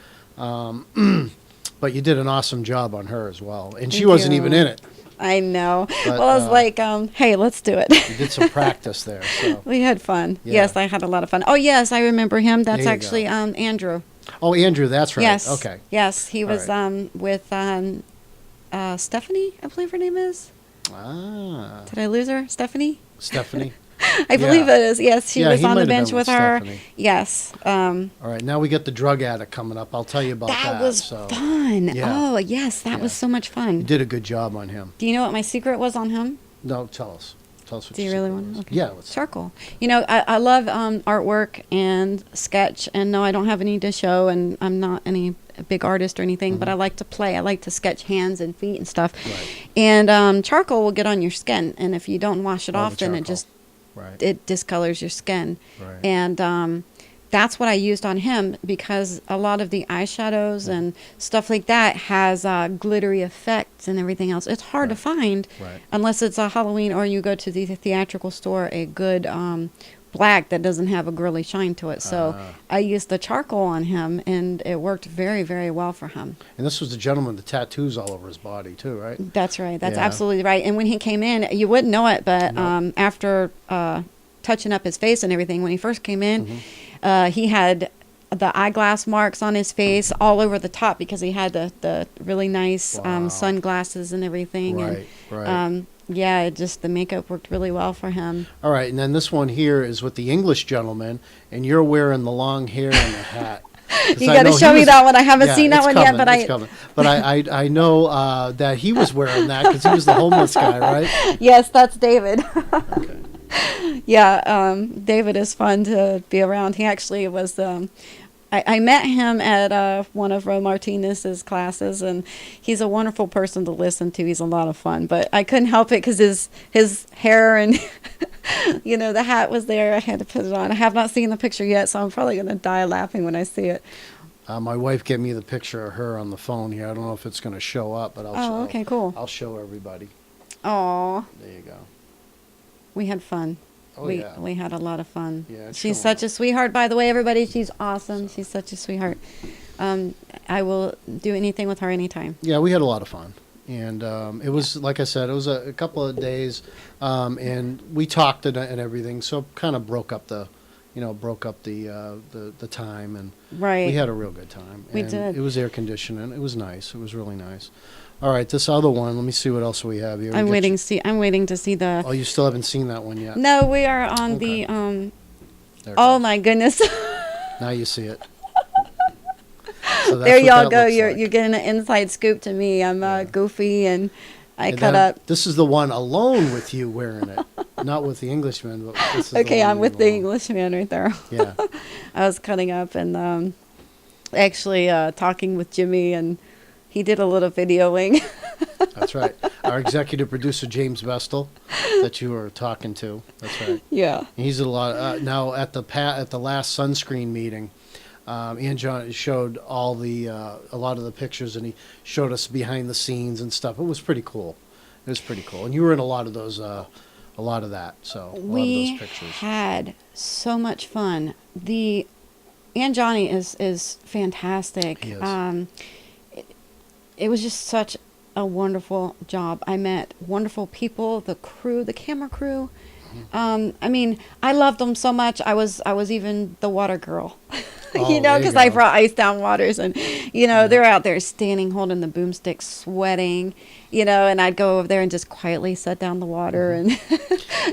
Speaker 1: but you did an awesome job on her as well, and she
Speaker 2: Thank
Speaker 1: wasn't
Speaker 2: you.
Speaker 1: even in it.
Speaker 2: I know.
Speaker 1: But,
Speaker 2: well, I was like, hey, let's do it.
Speaker 1: You did some practice there. So.
Speaker 2: We had fun.
Speaker 1: Yeah.
Speaker 2: Yes, I had a lot of fun. Oh, yes, I remember him. That's
Speaker 1: There you
Speaker 2: actually
Speaker 1: go.
Speaker 2: Andrew.
Speaker 1: Oh, Andrew, that's right.
Speaker 2: Yes.
Speaker 1: Okay.
Speaker 2: Yes, he
Speaker 1: All
Speaker 2: was
Speaker 1: right.
Speaker 2: with Stephanie, I believe her name is.
Speaker 1: Ah,
Speaker 2: Did I lose her? Stephanie?
Speaker 1: Stephanie.
Speaker 2: I believe
Speaker 1: Yeah.
Speaker 2: it is. Yes, she
Speaker 1: Yeah,
Speaker 2: was
Speaker 1: he
Speaker 2: on
Speaker 1: might
Speaker 2: the
Speaker 1: have
Speaker 2: bench
Speaker 1: been
Speaker 2: with
Speaker 1: with
Speaker 2: her.
Speaker 1: Stephanie.
Speaker 2: Yes.
Speaker 1: All right, now we get the drug addict coming up. I'll tell you about that.
Speaker 2: That was
Speaker 1: so.
Speaker 2: fun.
Speaker 1: Yeah.
Speaker 2: Oh, yes, that was
Speaker 1: Yeah.
Speaker 2: so much
Speaker 1: You
Speaker 2: fun.
Speaker 1: did a good job on him.
Speaker 2: Do you know what my secret was on him?
Speaker 1: No, tell us. Tell us what
Speaker 2: Do you
Speaker 1: your
Speaker 2: really
Speaker 1: secret
Speaker 2: want
Speaker 1: was.
Speaker 2: to? Okay.
Speaker 1: Yeah. Let's,
Speaker 2: Charcoal. I love artwork and sketch, and no, I don't have any to show, and I'm not any a big artist or anything, but I like to play. I like to sketch hands and feet and stuff.
Speaker 1: Right.
Speaker 2: And charcoal will get on your skin, and if you don't wash it
Speaker 1: Oh,
Speaker 2: off,
Speaker 1: the
Speaker 2: then it
Speaker 1: charcoal.
Speaker 2: just
Speaker 1: Right.
Speaker 2: it discolors your skin.
Speaker 1: Right.
Speaker 2: And that's what I used on him, because a lot of the eyeshadows and stuff like that has glittery effects and everything else. It's hard to find
Speaker 1: Right.
Speaker 2: unless it's a Halloween or you go to the theatrical store, a good black that doesn't have a girly shine to it. So I used the charcoal on him, and it worked very, very well for him.
Speaker 1: And this was the gentleman with the tattoos all over his body too, right?
Speaker 2: That's right. That's
Speaker 1: Yeah.
Speaker 2: absolutely right. And when he came in, you wouldn't know it, but
Speaker 1: Nope.
Speaker 2: after touching up his face and everything, when he first came in,
Speaker 1: Mm-hmm.
Speaker 2: he had the eyeglass marks on his face all over the top, because he had the really nice
Speaker 1: Wow.
Speaker 2: sunglasses and everything.
Speaker 1: Right,
Speaker 2: and,
Speaker 1: right.
Speaker 2: yeah, it just, the makeup worked really well for him.
Speaker 1: All right, and then this one here is with the English gentleman, and you're wearing the long hair and the hat. 'Cause
Speaker 2: You
Speaker 1: I
Speaker 2: got to
Speaker 1: know
Speaker 2: show
Speaker 1: he
Speaker 2: me
Speaker 1: was-
Speaker 2: that one. I haven't
Speaker 1: Yeah,
Speaker 2: seen that
Speaker 1: it's
Speaker 2: one
Speaker 1: coming,
Speaker 2: yet, but
Speaker 1: it's coming. But I know that he was wearing that because he was the homeless guy, right?
Speaker 2: Yes, that's David.
Speaker 1: Okay.
Speaker 2: Yeah, David is fun to be around. He actually was. I met him at one of Ro Martinez's classes, and he's a wonderful person to listen to. He's a lot of fun, but I couldn't help it because his hair and the hat was there. I had to put it on. I have not seen the picture yet, so I'm probably gonna die laughing when I see it.
Speaker 1: My wife gave me the picture of her on the phone here. I don't know if it's going to show up, but
Speaker 2: Oh, okay, cool.
Speaker 1: I'll show everybody.
Speaker 2: Aw,
Speaker 1: There you go.
Speaker 2: we had fun.
Speaker 1: Oh,
Speaker 2: we
Speaker 1: yeah.
Speaker 2: we had a lot of fun.
Speaker 1: Yeah, it's
Speaker 2: She's
Speaker 1: showing
Speaker 2: such a sweetheart, by the way, everybody. She's awesome. She's such a sweetheart. I will do anything with her anytime.
Speaker 1: Yeah, we had a lot of fun. And it was, like I said, it was a couple of days, and we talked and everything, so kind of broke up the time, and
Speaker 2: Right.
Speaker 1: we had a real good time.
Speaker 2: We
Speaker 1: And
Speaker 2: did.
Speaker 1: It was air conditioning. It was nice. It was really nice. All right, this other one. Let me see what else we have here.
Speaker 2: I'm
Speaker 1: We got
Speaker 2: waiting.
Speaker 1: you-
Speaker 2: I'm waiting to see the.
Speaker 1: Oh, you still haven't seen that one yet.
Speaker 2: No, we are on
Speaker 1: Okay.
Speaker 2: the.
Speaker 1: There it
Speaker 2: Oh
Speaker 1: goes.
Speaker 2: my goodness!
Speaker 1: Now you see it. So that's
Speaker 2: There
Speaker 1: what
Speaker 2: y'all
Speaker 1: that
Speaker 2: go.
Speaker 1: looks
Speaker 2: You're
Speaker 1: like.
Speaker 2: getting an inside scoop to me. I'm goofy, and I
Speaker 1: And
Speaker 2: cut
Speaker 1: then
Speaker 2: up.
Speaker 1: This is the one alone with you wearing it, not with the Englishman. But this is
Speaker 2: Okay,
Speaker 1: the one
Speaker 2: I'm with the
Speaker 1: alone.
Speaker 2: Englishman right there.
Speaker 1: Yeah.
Speaker 2: I was cutting up and actually talking with Jimmy, and he did a little videoing.
Speaker 1: That's right. Our executive producer, James Vestal, that you were talking to. That's right.
Speaker 2: Yeah.
Speaker 1: He's a lot. Now, at the last sunscreen meeting, Ian John showed all a lot of the pictures, and he showed us behind the scenes and stuff. It was pretty cool. It was pretty cool. And you were in a lot of those, a lot of that. So, a lot of
Speaker 2: We
Speaker 1: those pictures.
Speaker 2: had so much fun. And Johnny is fantastic.
Speaker 1: He is.
Speaker 2: It was just such a wonderful job. I met wonderful people, the crew, the camera crew.
Speaker 1: Mm-hmm.
Speaker 2: I mean, I loved them so much. I was even the water girl,
Speaker 1: Oh, there you
Speaker 2: because I
Speaker 1: go.
Speaker 2: brought ice down waters, and they're out there standing, holding the boomstick, sweating, and I'd go over there and just quietly set down the water, and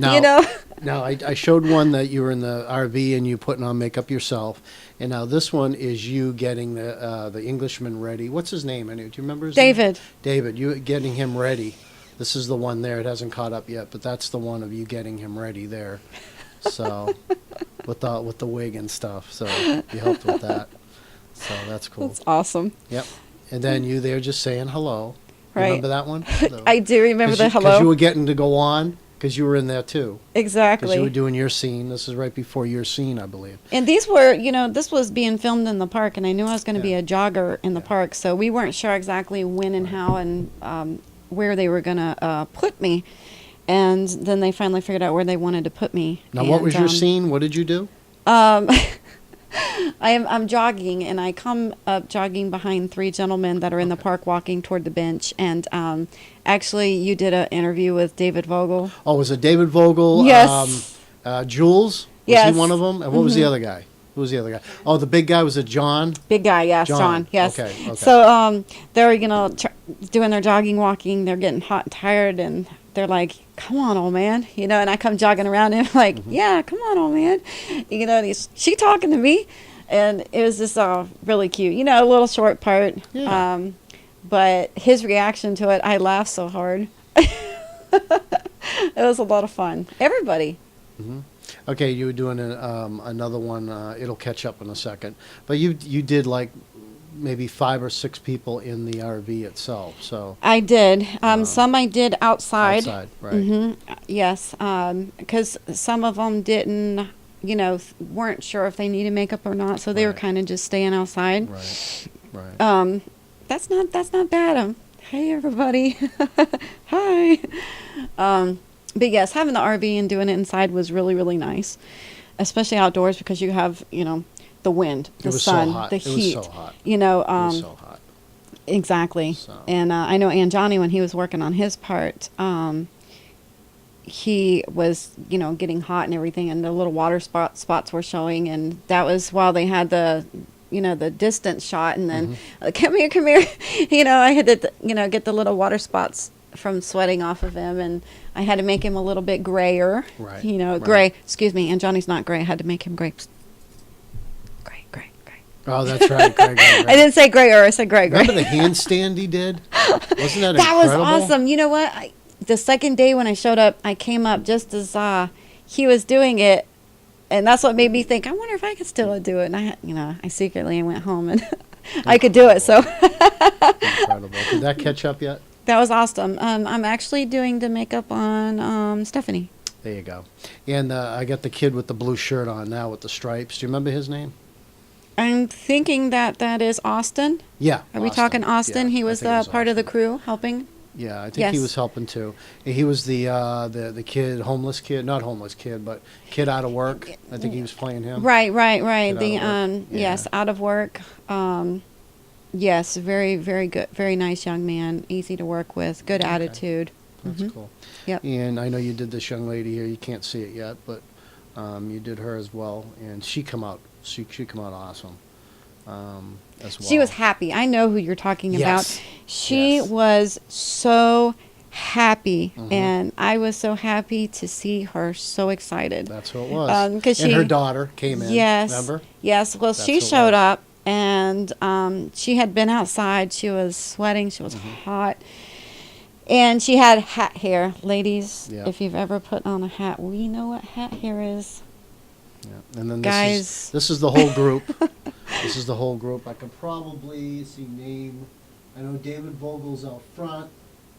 Speaker 1: Now- Now, I showed one that you were in the RV and you putting on makeup yourself, and now this one is you getting the Englishman ready. What's his name? Do you remember his name?
Speaker 2: David.
Speaker 1: David, you getting him ready. This is the one there. It hasn't caught up yet, but that's the one of you getting him ready there. So, with the wig and stuff. So you helped with that. So that's cool.
Speaker 2: That's awesome.
Speaker 1: Yep. And then you there just saying hello.
Speaker 2: Right.
Speaker 1: Remember that one?
Speaker 2: I do remember the
Speaker 1: Because
Speaker 2: hello.
Speaker 1: you were getting to go on because you were in there too. Because
Speaker 2: Exactly.
Speaker 1: you were doing your scene. This is right before your scene, I believe.
Speaker 2: And these were, this was being filmed in the park, and I knew I was going to be
Speaker 1: Yeah.
Speaker 2: a jogger in the park, so we weren't sure exactly when and how and where they were going to put me. And then they finally figured out where they wanted to put me.
Speaker 1: Now, what was your
Speaker 2: And,
Speaker 1: scene? What did you do?
Speaker 2: I'm jogging, and I come up jogging behind three gentlemen that are in the park walking toward the bench. And actually, you did an interview with David Vogel.
Speaker 1: Oh, was it David Vogel?
Speaker 2: Yes.
Speaker 1: Jules? Was
Speaker 2: Yes.
Speaker 1: he one of them? And what was the other guy? Who was the other guy? Oh, the big guy, was it John?
Speaker 2: Big guy, yes,
Speaker 1: John.
Speaker 2: John. Yes.
Speaker 1: Okay, okay.
Speaker 2: So they're doing their jogging, walking. They're getting hot and tired, and they're like, "Come on, old man," And I come jogging around him like,
Speaker 1: Mm-hmm.
Speaker 2: "Yeah, come on, old man," And she talking to me, and it was just really cute. A little short part.
Speaker 1: Yeah.
Speaker 2: But his reaction to it, I laughed so hard. It was a lot of fun. Everybody.
Speaker 1: Okay, you were doing another one. It'll catch up in a second. But you did like maybe 5 or 6 people in the RV itself. So
Speaker 2: I did. Some I did outside.
Speaker 1: outside, right?
Speaker 2: Yes, because some of them didn't, weren't sure if they needed makeup or not, so they were
Speaker 1: Right.
Speaker 2: kind of just staying outside.
Speaker 1: Right. Right.
Speaker 2: That's not bad. Hey everybody, hi. But yes, having the RV and doing it inside was really, really nice, especially outdoors because you have, the wind, the
Speaker 1: It was
Speaker 2: sun,
Speaker 1: so hot.
Speaker 2: the
Speaker 1: It was
Speaker 2: heat.
Speaker 1: so hot.
Speaker 2: You know,
Speaker 1: It was so hot.
Speaker 2: exactly.
Speaker 1: So.
Speaker 2: And I know Aunt Johnny, when he was working on his part, he was, getting hot and everything, and the little water spots were showing, and that was while they had the, the distance shot, and then come here, I had to, get the little water spots from sweating off of him, and I had to make him a little bit grayer.
Speaker 1: Right,
Speaker 2: Gray.
Speaker 1: right.
Speaker 2: Excuse me, and Johnny's not gray. I had to make him gray. Gray.
Speaker 1: Oh, that's right. Greg,
Speaker 2: I didn't say grayer. I said gray.
Speaker 1: Remember the handstand he did? Wasn't that
Speaker 2: That was
Speaker 1: incredible?
Speaker 2: awesome. You know what? The second day when I showed up, I came up just as he was doing it, and that's what made me think, I wonder if I could still do it. And I secretly went home and I could do it. So
Speaker 1: Incredible. Did that catch up yet?
Speaker 2: that was awesome. I'm actually doing the makeup on Stephanie.
Speaker 1: There you go. And I got the kid with the blue shirt on now with the stripes. Do you remember his name?
Speaker 2: I'm thinking that is Austin.
Speaker 1: Yeah.
Speaker 2: Are we talking Austin?
Speaker 1: Yeah,
Speaker 2: he
Speaker 1: I
Speaker 2: was
Speaker 1: think it was
Speaker 2: part of the
Speaker 1: Austin.
Speaker 2: crew helping.
Speaker 1: Yeah, I think
Speaker 2: Yes.
Speaker 1: he was helping too. And he was the kid, homeless kid, not homeless kid, but kid out of work. I think he was playing him.
Speaker 2: Right.
Speaker 1: Kid
Speaker 2: The
Speaker 1: out of work.
Speaker 2: yes,
Speaker 1: Yeah.
Speaker 2: out of work. Yes, very, very good, very nice young man, easy to work with, good attitude.
Speaker 1: That's cool.
Speaker 2: Yep.
Speaker 1: And I know you did this young lady here. You can't see it yet, but you did her as well, and she come out awesome. As well.
Speaker 2: She was happy. I know who you're talking
Speaker 1: Yes.
Speaker 2: about. She
Speaker 1: Yes.
Speaker 2: was so happy,
Speaker 1: Mhm.
Speaker 2: and I was so happy to see her so excited.
Speaker 1: That's who it was.
Speaker 2: 'Cause
Speaker 1: and
Speaker 2: she-
Speaker 1: her daughter came in.
Speaker 2: Yes.
Speaker 1: Remember?
Speaker 2: Yes. Well,
Speaker 1: That's
Speaker 2: she
Speaker 1: who it
Speaker 2: showed
Speaker 1: was.
Speaker 2: up, and she had been outside. She was sweating. She was
Speaker 1: Mm-hmm.
Speaker 2: hot. And she had hat hair. Ladies,
Speaker 1: Yeah.
Speaker 2: if you've ever put on a hat, we know what hat hair is.
Speaker 1: Yeah. And then
Speaker 2: Guys.
Speaker 1: this is the whole group. This is the whole group. I can probably see name. I know David Vogel's out front.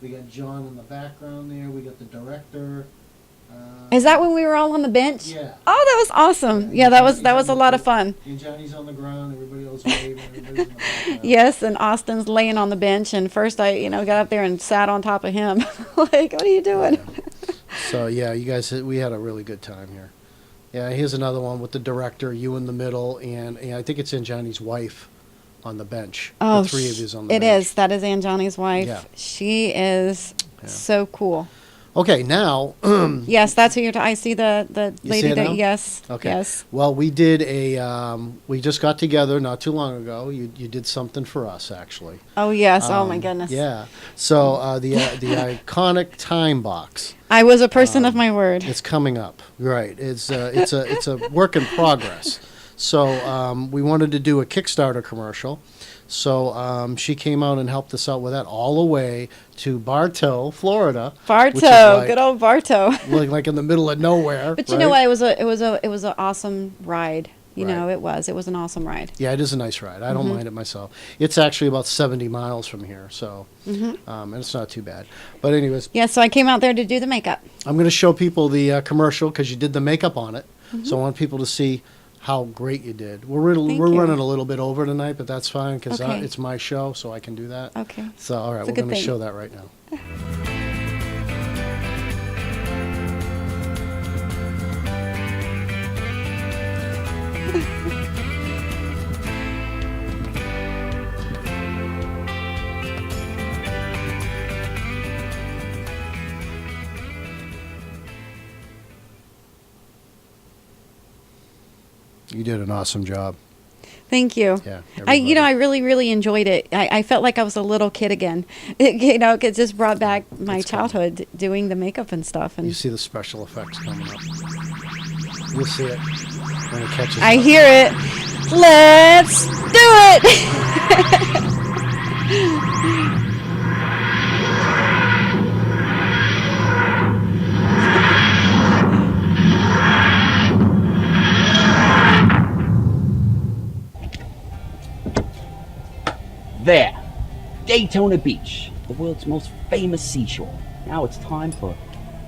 Speaker 1: We got John in the background there. We got the director.
Speaker 2: Is that when we were all on the bench?
Speaker 1: Yeah.
Speaker 2: Oh, that was awesome. Yeah, that was a lot of fun.
Speaker 1: And Johnny's on the ground. Everybody else waving. Everybody's in the background.
Speaker 2: Yes, and Austin's laying on the bench, and first I, got up there and sat on top of him. Like, what are you doing?
Speaker 1: So yeah, you guys, we had a really good time here. Yeah, here's another one with the director, you in the middle, and I think it's in Johnny's wife on the bench.
Speaker 2: Oh,
Speaker 1: the three of yous on the
Speaker 2: it
Speaker 1: bench.
Speaker 2: is. That is Aunt Johnny's wife.
Speaker 1: Yeah.
Speaker 2: She is
Speaker 1: Yeah.
Speaker 2: so cool.
Speaker 1: Okay, now.
Speaker 2: Yes, that's who you're. I see the
Speaker 1: You
Speaker 2: lady
Speaker 1: see it
Speaker 2: that.
Speaker 1: now?
Speaker 2: Yes.
Speaker 1: Okay.
Speaker 2: Yes.
Speaker 1: Well, we did we just got together not too long ago. You did something for us, actually.
Speaker 2: Oh yes. Oh my goodness.
Speaker 1: Yeah. So the iconic time box.
Speaker 2: I was a person of my word.
Speaker 1: It's coming up, right? It's a work in progress. So we wanted to do a Kickstarter commercial. So she came out and helped us out with that all the way to Bartow, Florida. which is
Speaker 2: Bartow,
Speaker 1: like-
Speaker 2: good old Bartow.
Speaker 1: like in the middle of nowhere.
Speaker 2: But you
Speaker 1: right?
Speaker 2: know what? It was an awesome ride. You
Speaker 1: Right.
Speaker 2: know, it was an awesome ride.
Speaker 1: Yeah, it is a nice ride. I
Speaker 2: Mm-hmm.
Speaker 1: don't mind it myself. It's actually about 70 miles from here, so
Speaker 2: Mm-hmm.
Speaker 1: and it's not too bad. But anyways,
Speaker 2: Yeah. So I came out there to do the makeup.
Speaker 1: I'm going to show people the commercial because you did the makeup on it.
Speaker 2: Mm-hmm.
Speaker 1: So I want people to see how great you did. We're
Speaker 2: Thank
Speaker 1: we're
Speaker 2: you.
Speaker 1: running a little bit over tonight, but that's fine because
Speaker 2: Okay.
Speaker 1: it's my show, so I can do that.
Speaker 2: Okay.
Speaker 1: So all right,
Speaker 2: It's a
Speaker 1: we're
Speaker 2: good
Speaker 1: going to
Speaker 2: thing.
Speaker 1: show that right now. You did an awesome job.
Speaker 2: Thank you.
Speaker 1: Yeah.
Speaker 2: I really, really enjoyed it. I felt like I was a little kid again. It just brought back my
Speaker 1: That's cool.
Speaker 2: childhood doing the makeup and stuff.
Speaker 1: You
Speaker 2: And
Speaker 1: see the special effects coming up. You'll see it when it catches
Speaker 2: I
Speaker 1: up.
Speaker 2: hear it. Let's do it.
Speaker 8: There. Daytona Beach, the world's most famous seashore. Now it's time for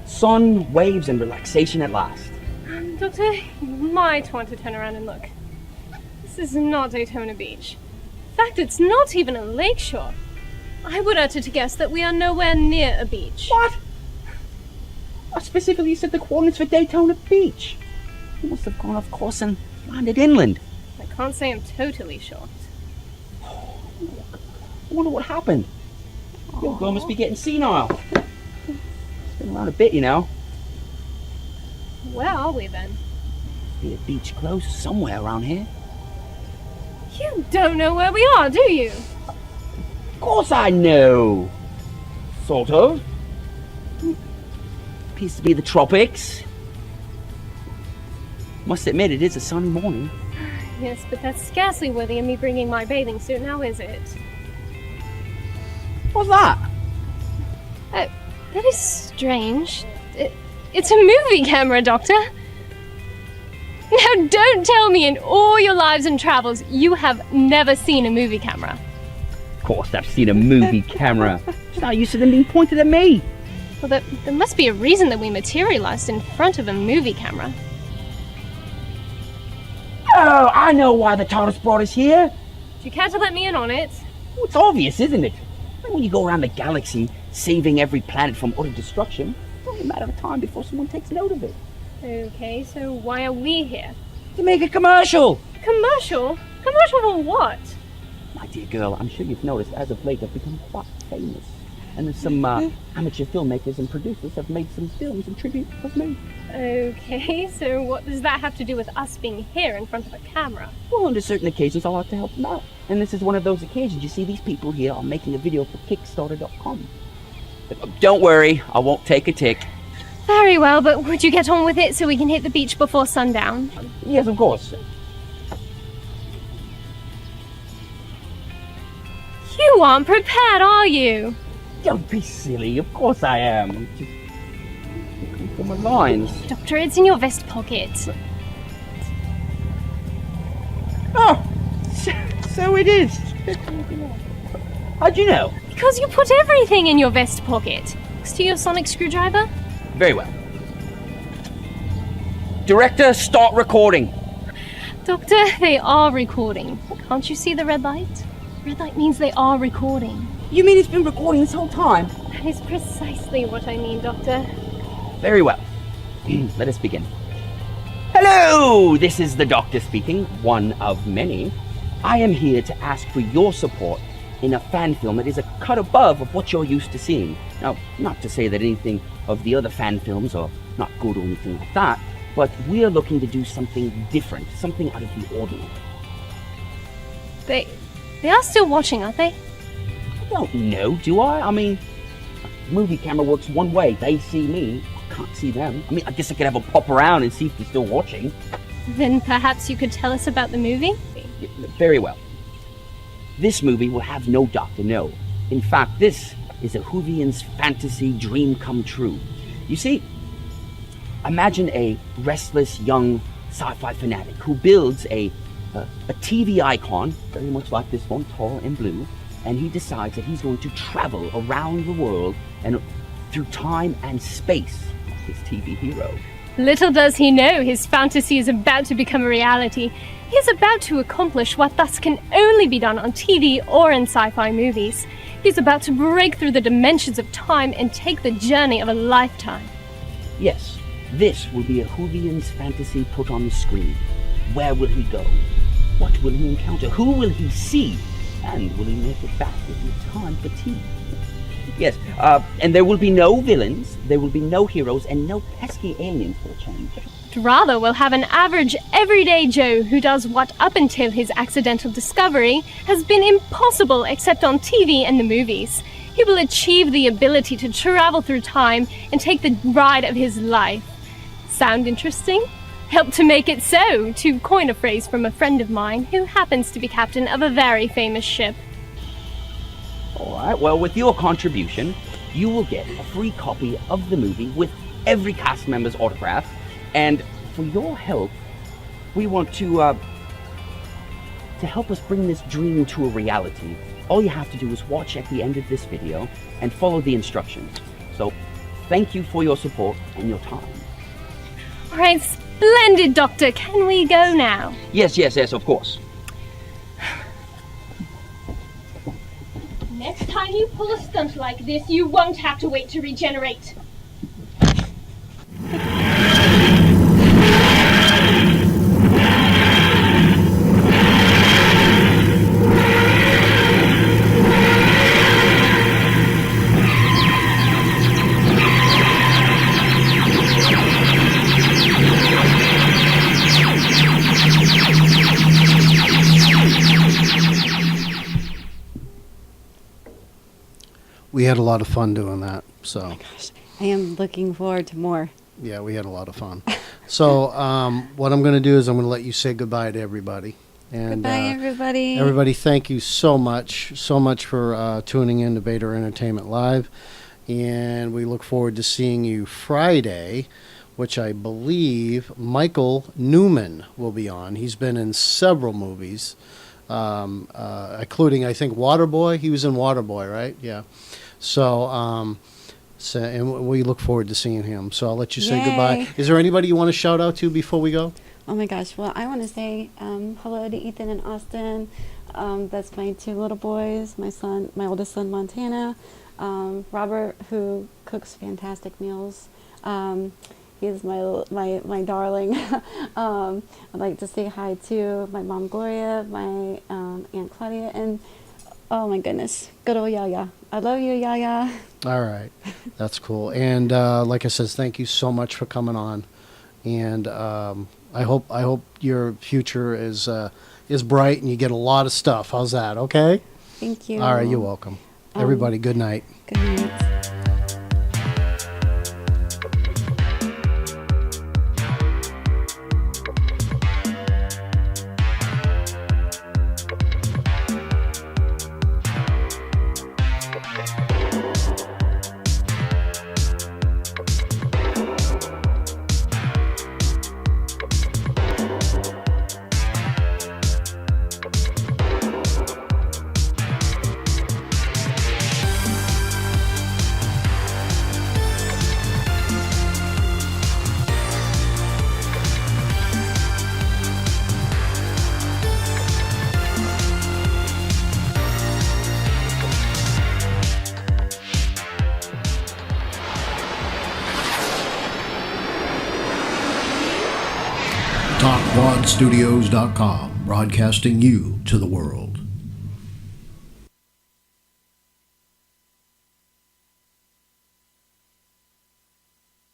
Speaker 8: sun, waves, and relaxation at last.
Speaker 9: Doctor, you might want to turn around and look. This is not Daytona Beach. In fact, it's not even a lakeshore. I would utter to guess that we are nowhere near a beach.
Speaker 8: What? I specifically said the coordinates for Daytona Beach. You must have gone off course and landed inland.
Speaker 9: I can't say I'm totally sure.
Speaker 8: I wonder what happened. Your girl must be getting senile. It's been around a bit, you know.
Speaker 9: Where are we then?
Speaker 8: Be a beach close somewhere around here.
Speaker 9: You don't know where we are, do you?
Speaker 8: Of course I know. Sort of. Appears to be the tropics. Must admit, it is a sunny morning.
Speaker 9: Yes, but that's scarcely worthy of me bringing my bathing suit, now is it?
Speaker 8: What's that?
Speaker 9: That is strange. It's a movie camera, Doctor. Now, don't tell me in all your lives and travels you have never seen a movie camera.
Speaker 8: Of course, I've seen a movie camera. Just not used to them being pointed at me.
Speaker 9: Well, there must be a reason that we materialized in front of a movie camera.
Speaker 8: Oh, I know why the TARDIS brought us here.
Speaker 9: Do you care to let me in on it?
Speaker 8: Well, it's obvious, isn't it? When you go around the galaxy, saving every planet from utter destruction, it's only a matter of time before someone takes note of it.
Speaker 9: Okay, so why are we here?
Speaker 8: To make a commercial!
Speaker 9: Commercial? Commercial for what?
Speaker 8: My dear girl, I'm sure you've noticed as of late I've become quite famous. And there's some amateur filmmakers and producers have made some films in tribute of me.
Speaker 9: Okay, so what does that have to do with us being here in front of a camera?
Speaker 8: Well, under certain occasions I'll have to help them out. And this is one of those occasions. You see, these people here are making a video for Kickstarter.com. Don't worry, I won't take a tick.
Speaker 9: Very well, but would you get on with it so we can hit the beach before sundown?
Speaker 8: Yes, of course.
Speaker 9: You aren't prepared, are you?
Speaker 8: Don't be silly, of course I am. I'm just looking for my lines.
Speaker 9: Doctor, it's in your vest pocket.
Speaker 8: Oh, so it is. How'd you know?
Speaker 9: Because you put everything in your vest pocket. Next to your sonic screwdriver?
Speaker 8: Very well. Director, start recording.
Speaker 9: Doctor, they are recording. Can't you see the red light? Red light means they are recording.
Speaker 8: You mean it's been recording this whole time?
Speaker 9: That is precisely what I mean, Doctor.
Speaker 8: Very well. Let us begin. Hello! This is the Doctor speaking, one of many. I am here to ask for your support in a fan film that is a cut above of what you're used to seeing. Now, not to say that anything of the other fan films are not good or anything like that, but we are looking to do something different, something out of the ordinary.
Speaker 9: They are still watching, aren't they?
Speaker 8: I don't know, do I? I mean, movie camera works one way. They see me, I can't see them. I mean, I guess I could have a pop around and see if they're still watching.
Speaker 9: Then perhaps you could tell us about the movie?
Speaker 8: Very well. This movie will have no doctor, no. In fact, this is a Whovian's fantasy dream come true. You see, imagine a restless young sci-fi fanatic who builds a TV icon, very much like this one, tall and blue, and he decides that he's going to travel around the world and through time and space, like his TV hero.
Speaker 9: Little does he know his fantasy is about to become a reality. He is about to accomplish what thus can only be done on TV or in sci-fi movies. He's about to break through the dimensions of time and take the journey of a lifetime.
Speaker 8: Yes, this will be a Whovian's fantasy put on the screen. Where will he go? What will he encounter? Who will he see? And will he make it back in time for tea? Yes, and there will be no villains, there will be no heroes, and no pesky aliens for a change.
Speaker 9: Rather, we'll have an average, everyday Joe who does what, up until his accidental discovery, has been impossible except on TV and the movies. He will achieve the ability to travel through time and take the ride of his life. Sound interesting? Help to make it so, to coin a phrase from a friend of mine who happens to be captain of a very famous ship.
Speaker 8: Alright, well, with your contribution, you will get a free copy of the movie with every cast member's autograph. And for your help, we want to to help us bring this dream to a reality, all you have to do is watch at the end of this video and follow the instructions. So, thank you for your support and your time.
Speaker 9: All right, splendid, Doctor. Can we go now?
Speaker 8: Yes, of course.
Speaker 9: Next time you pull a stunt like this, you won't have to wait to regenerate.
Speaker 1: We had a lot of fun doing that. So
Speaker 2: I am looking forward to more.
Speaker 1: yeah, we had a lot of fun. So what I'm going to do is I'm going to let you say goodbye to everybody. And
Speaker 2: Goodbye, everybody.
Speaker 1: everybody, thank you so much for tuning in to Vater Entertainment Live. And we look forward to seeing you Friday, which I believe Michael Newman will be on. He's been in several movies, including, I think, Waterboy. He was in Waterboy, right? Yeah. So, and we look forward to seeing him. So I'll let you say
Speaker 2: Yay.
Speaker 1: goodbye. Is there anybody you want to shout out to before we go?
Speaker 2: Oh my gosh. Well, I want to say hello to Ethan and Austin. That's my two little boys. My oldest son, Montana. Robert, who cooks fantastic meals. He's my darling. I'd like to say hi to my mom, Gloria, my Aunt Claudia, and oh my goodness, good old Yaya. I love you, Yaya.
Speaker 1: All right. That's cool. And like I said, thank you so much for coming on. And I hope your future is bright and you get a lot of stuff. How's that? Okay?
Speaker 2: Thank you.
Speaker 1: All right, you're welcome. Everybody, good night.
Speaker 2: Good night.
Speaker 10: TalkBroadStudios.com, broadcasting you to the world.